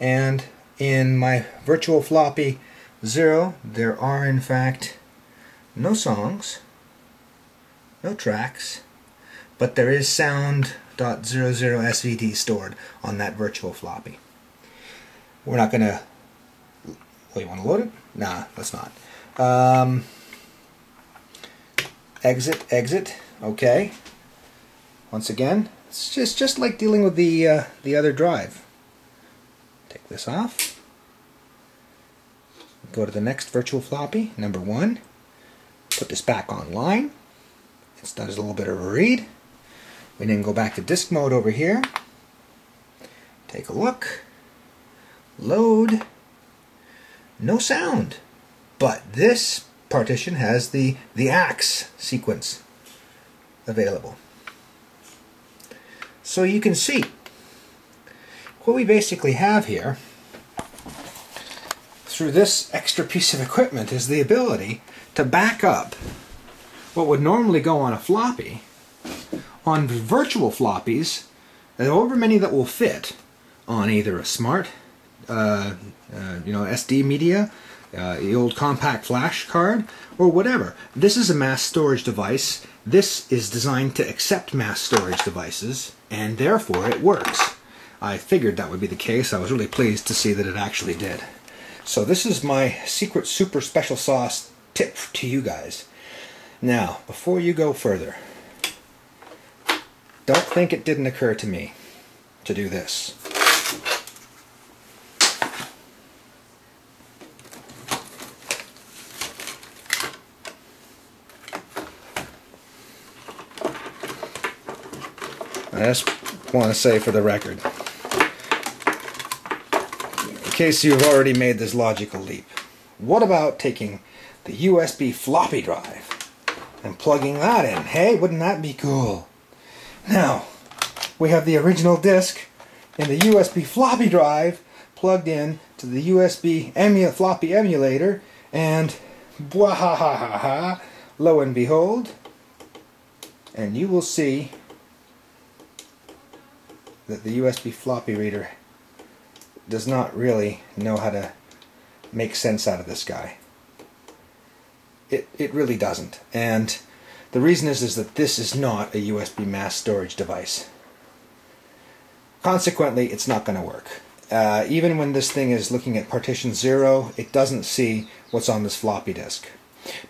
And in my virtual floppy 0, there are in fact no songs, no tracks, but there is sound.00svd stored on that virtual floppy. We're not going to... Well, you want to load it? Nah, let's not. Exit. Okay. Once again, it's just like dealing with the other drive. Take this off. Go to the next virtual floppy, number 1. Put this back online. It does a little bit of a read. We then go back to disk mode over here. Take a look. Load. No sound. But this partition has the axe sequence available. So you can see what we basically have here through this extra piece of equipment is the ability to back up what would normally go on a floppy on virtual floppies, however many that will fit on either a smart SD media, the old compact flash card, or whatever. This is a mass storage device. This is designed to accept mass storage devices, and therefore it works. I figured that would be the case. I was really pleased to see that it actually did. So this is my secret super special sauce tip to you guys. Now, before you go further, don't think it didn't occur to me to do this. I just want to say for the record, in case you've already made this logical leap, what about taking the USB floppy drive and plugging that in? Hey, wouldn't that be cool? Now, we have the original disc in the USB floppy drive plugged in to the USB floppy emulator, and bwahahaha, lo and behold, and you will see that the USB floppy reader does not really know how to make sense out of this guy. It really doesn't. And the reason is that this is not a USB mass storage device. Consequently, it's not going to work. Even when this thing is looking at partition 0, it doesn't see what's on this floppy disk.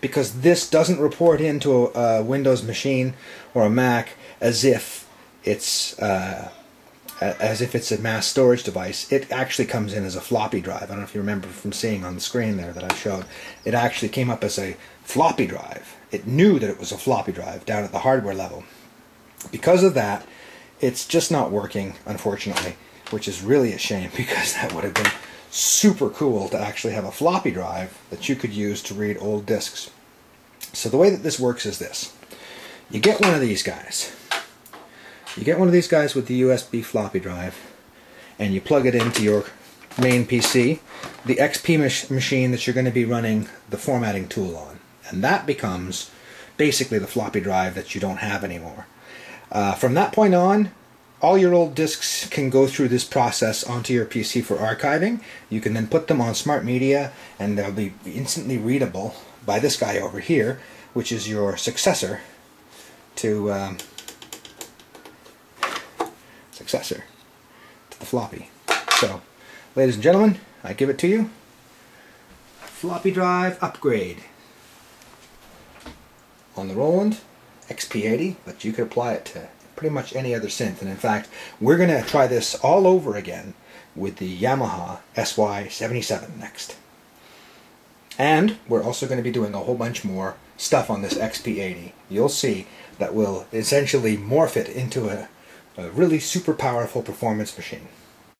Because this doesn't report into a Windows machine or a Mac as if it's a mass storage device. It actually comes in as a floppy drive. I don't know if you remember from seeing on the screen there that I showed. It actually came up as a floppy drive. It knew that it was a floppy drive down at the hardware level. Because of that, it's just not working, unfortunately, which is really a shame, because that would have been super cool to actually have a floppy drive that you could use to read old discs. So the way that this works is this. You get one of these guys. You get one of these guys with the USB floppy drive, and you plug it into your main PC, the XP machine that you're going to be running the formatting tool on. And that becomes basically the floppy drive that you don't have anymore. From that point on, all your old discs can go through this process onto your PC for archiving. You can then put them on smart media, and they'll be instantly readable by this guy over here, which is your successor to the floppy. So, ladies and gentlemen, I give it to you. Floppy drive upgrade on the Roland XP-80, but you could apply it to pretty much any other synth. And in fact, we're going to try this all over again with the Yamaha SY77 next. And we're also going to be doing a whole bunch more stuff on this XP-80. You'll see that will essentially morph it into a really super powerful performance machine.